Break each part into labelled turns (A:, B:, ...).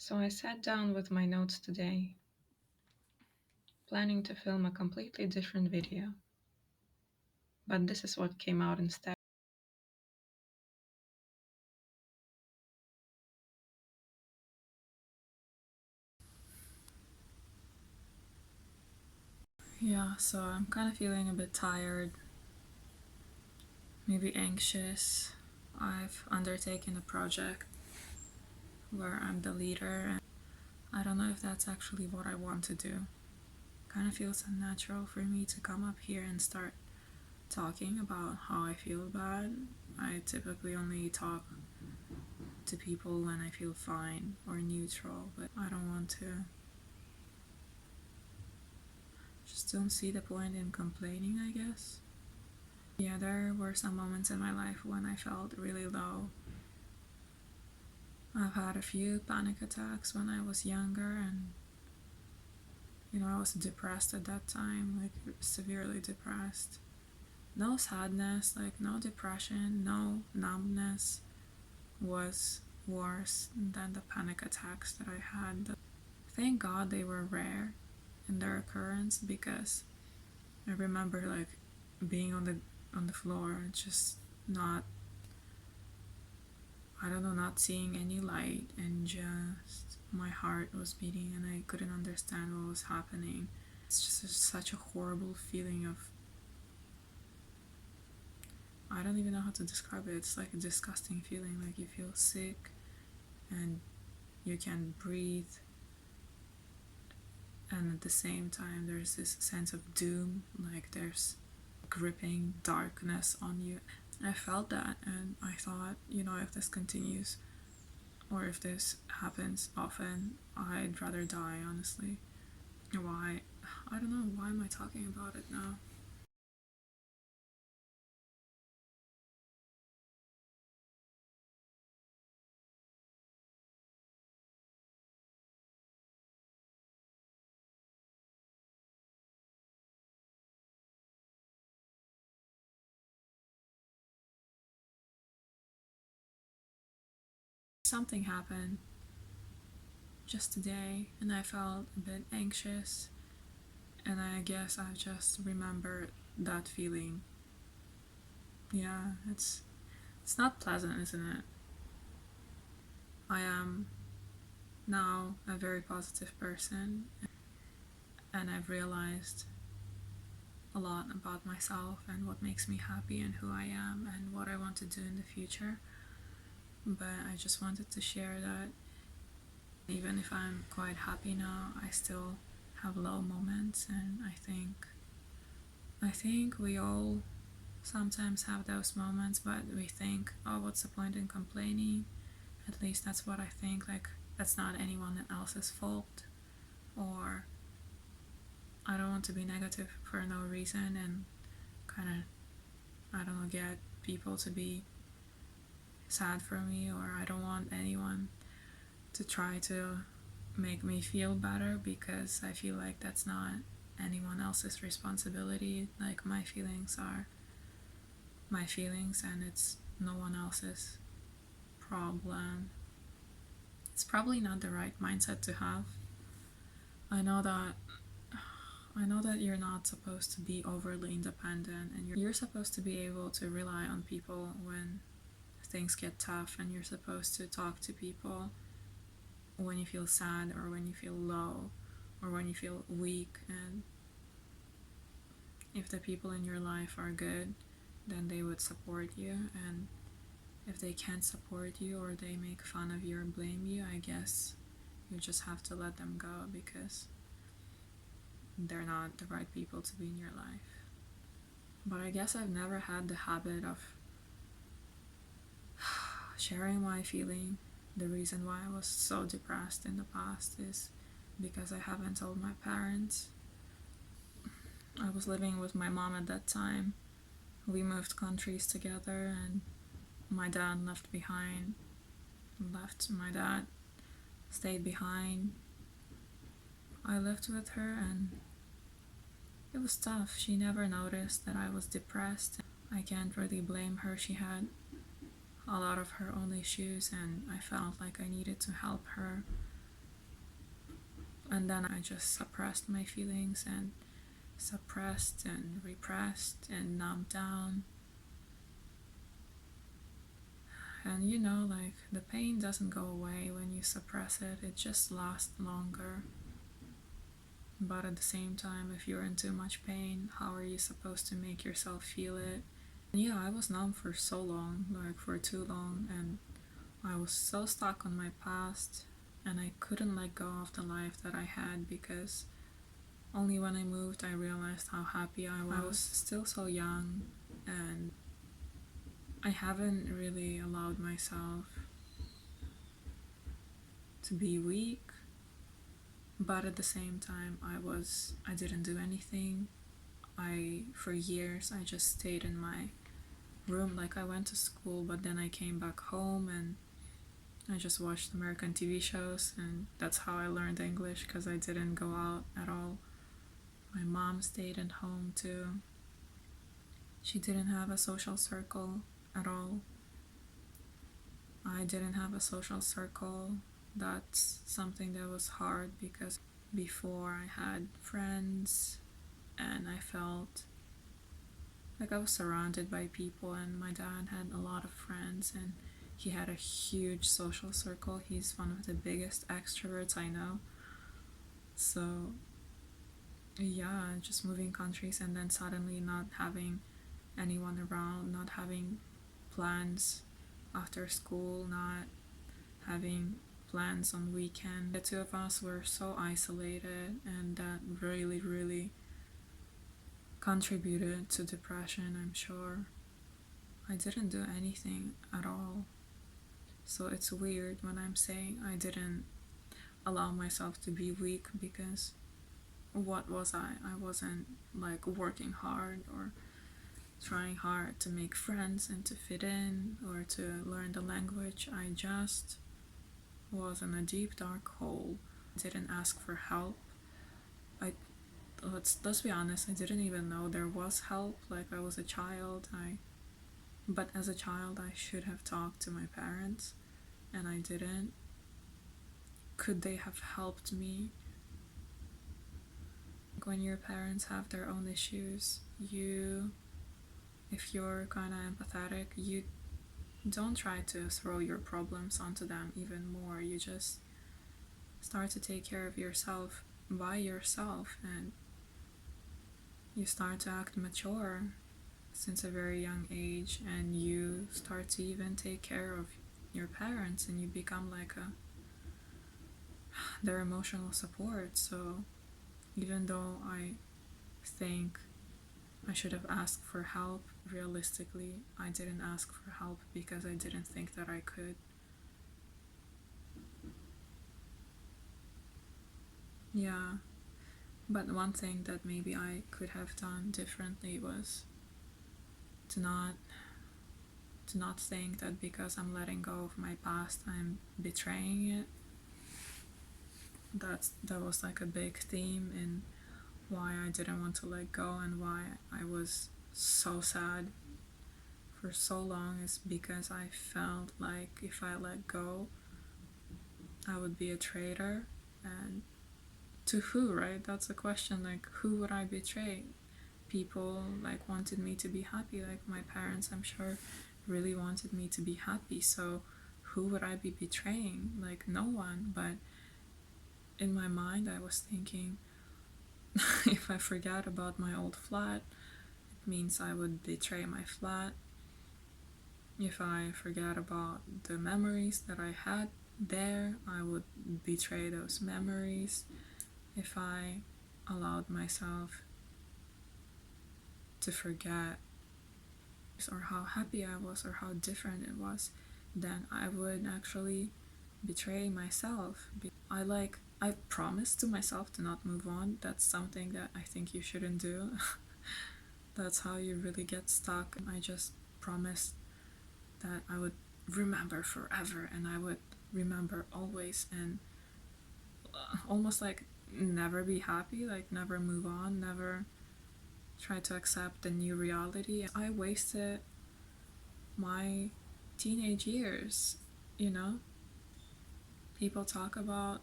A: So I sat down with my notes today, planning to film a completely different video. But this is what came out instead.
B: Yeah, so I'm kind of feeling a bit tired, maybe anxious. I've undertaken a project where I'm the leader, and I don't know if that's actually what I want to do. Kind of feels unnatural for me to come up here and start talking about how I feel bad. I typically only talk to people when I feel fine or neutral, but I don't want to. Just don't see the point in complaining, I guess. Yeah, there were some moments in my life when I felt really low. I've had a few panic attacks when I was younger, and I was depressed at that time, like severely depressed. No sadness, like no depression, no numbness was worse than the panic attacks that I had. Thank God they were rare in their occurrence, because I remember like being on the floor, just not, I don't know, not seeing any light, and just my heart was beating and I couldn't understand what was happening. It's just such a horrible feeling of, I don't even know how to describe it. It's like a disgusting feeling, like you feel sick and you can't breathe, and at the same time there's this sense of doom, like there's gripping darkness on you. I felt that, and I thought, if this continues, or if this happens often, I'd rather die, honestly. Why? I don't know. Why am I talking about it now? Something happened just today, and I felt a bit anxious, and I guess I just remembered that feeling. Yeah, it's not pleasant, isn't it? I am now a very positive person, and I've realized a lot about myself and what makes me happy and who I am and what I want to do in the future. But I just wanted to share that even if I'm quite happy now, I still have low moments, and I think we all sometimes have those moments, but we think, oh, what's the point in complaining? At least that's what I think. Like, that's not anyone else's fault, or I don't want to be negative for no reason and kind of, I don't know, get people to be sad for me, or I don't want anyone to try to make me feel better, because I feel like that's not anyone else's responsibility. Like, my feelings are my feelings, and it's no one else's problem. It's probably not the right mindset to have. I know that I know that you're not supposed to be overly independent, and you're supposed to be able to rely on people when things get tough, and you're supposed to talk to people when you feel sad or when you feel low or when you feel weak. And if the people in your life are good, then they would support you, and if they can't support you or they make fun of you or blame you, I guess you just have to let them go, because they're not the right people to be in your life. But I guess I've never had the habit of sharing my feeling. The reason why I was so depressed in the past is because I haven't told my parents. I was living with my mom at that time. We moved countries together, and my dad my dad stayed behind. I lived with her, and it was tough. She never noticed that I was depressed. I can't really blame her. She had a lot of her own issues, and I felt like I needed to help her And then I just suppressed my feelings and suppressed and repressed and numbed down. And like the pain doesn't go away when you suppress it, it just lasts longer. But at the same time, if you're in too much pain, how are you supposed to make yourself feel it? And yeah, I was numb for so long, like for too long, and I was so stuck on my past, and I couldn't let go of the life that I had because only when I moved I realized how happy I was. I was still so young, and I haven't really allowed myself to be weak, but at the same time I didn't do anything. For years I just stayed in my room. Like, I went to school, but then I came back home and I just watched American TV shows, and that's how I learned English, because I didn't go out at all. My mom stayed at home too. She didn't have a social circle at all. I didn't have a social circle. That's something that was hard because before I had friends and I felt like I was surrounded by people, and my dad had a lot of friends and he had a huge social circle. He's one of the biggest extroverts I know. So yeah, just moving countries and then suddenly not having anyone around, not having plans after school, not having plans on weekend. The two of us were so isolated, and that really, really contributed to depression, I'm sure. I didn't do anything at all. So it's weird when I'm saying I didn't allow myself to be weak, because what was I? I wasn't like working hard or trying hard to make friends and to fit in or to learn the language. I just was in a deep dark hole. I didn't ask for help. Let's be honest, I didn't even know there was help. Like, I was a child. But as a child I should have talked to my parents, and I didn't. Could they have helped me? When your parents have their own issues, if you're kind of empathetic, you don't try to throw your problems onto them even more. You just start to take care of yourself by yourself, and you start to act mature since a very young age, and you start to even take care of your parents, and you become like their emotional support. So even though I think I should have asked for help, realistically I didn't ask for help because I didn't think that I could. Yeah, but one thing that maybe I could have done differently was to not think that because I'm letting go of my past I'm betraying it. That was like a big theme in why I didn't want to let go and why I was so sad for so long, is because I felt like if I let go I would be a traitor. And to who, right? That's the question. Like, who would I betray? People like wanted me to be happy. Like, my parents, I'm sure, really wanted me to be happy. So who would I be betraying? Like, no one. But in my mind I was thinking, if I forget about my old flat, it means I would betray my flat. If I forget about the memories that I had there, I would betray those memories. If I allowed myself to forget or how happy I was or how different it was, then I would actually betray myself. I promised to myself to not move on. That's something that I think you shouldn't do. That's how you really get stuck. I just promised that I would remember forever, and I would remember always, and almost like never be happy, like never move on, never try to accept the new reality. I wasted my teenage years, you know? People talk about,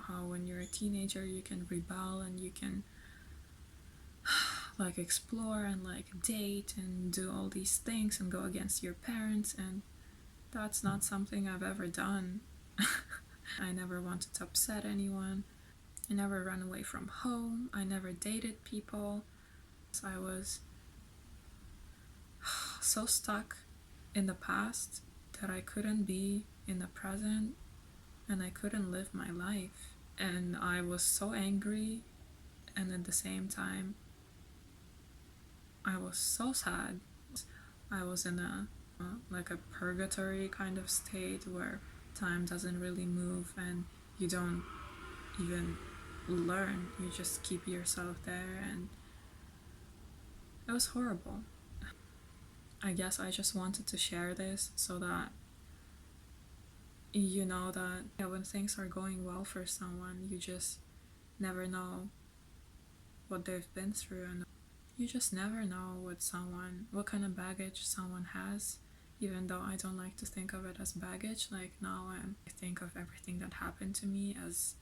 B: how when you're a teenager you can rebel and you can like explore and like date and do all these things and go against your parents, and that's not something I've ever done. I never wanted to upset anyone. I never ran away from home. I never dated people. I was so stuck in the past that I couldn't be in the present and I couldn't live my life. And I was so angry, and at the same time, I was so sad. I was in a like a purgatory kind of state where time doesn't really move and you don't even learn. You just keep yourself there, and it was horrible. I guess I just wanted to share this so that you know that, yeah, when things are going well for someone, you just never know what they've been through, and you just never know what kind of baggage someone has. Even though I don't like to think of it as baggage, like now I think of everything that happened to me as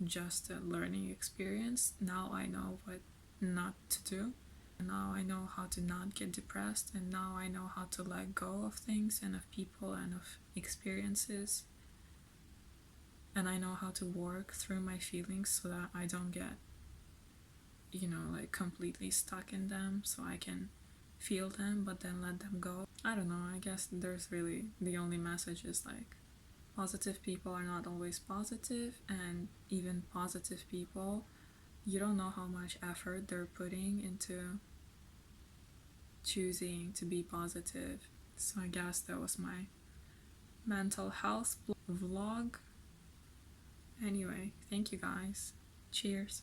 B: just a learning experience. Now I know what not to do. And now I know how to not get depressed, and now I know how to let go of things and of people and of experiences. And I know how to work through my feelings so that I don't get, like completely stuck in them, so I can feel them but then let them go. I don't know, I guess there's really the only message is like positive people are not always positive, and even positive people, you don't know how much effort they're putting into choosing to be positive. So I guess that was my mental health vlog. Anyway, thank you guys. Cheers.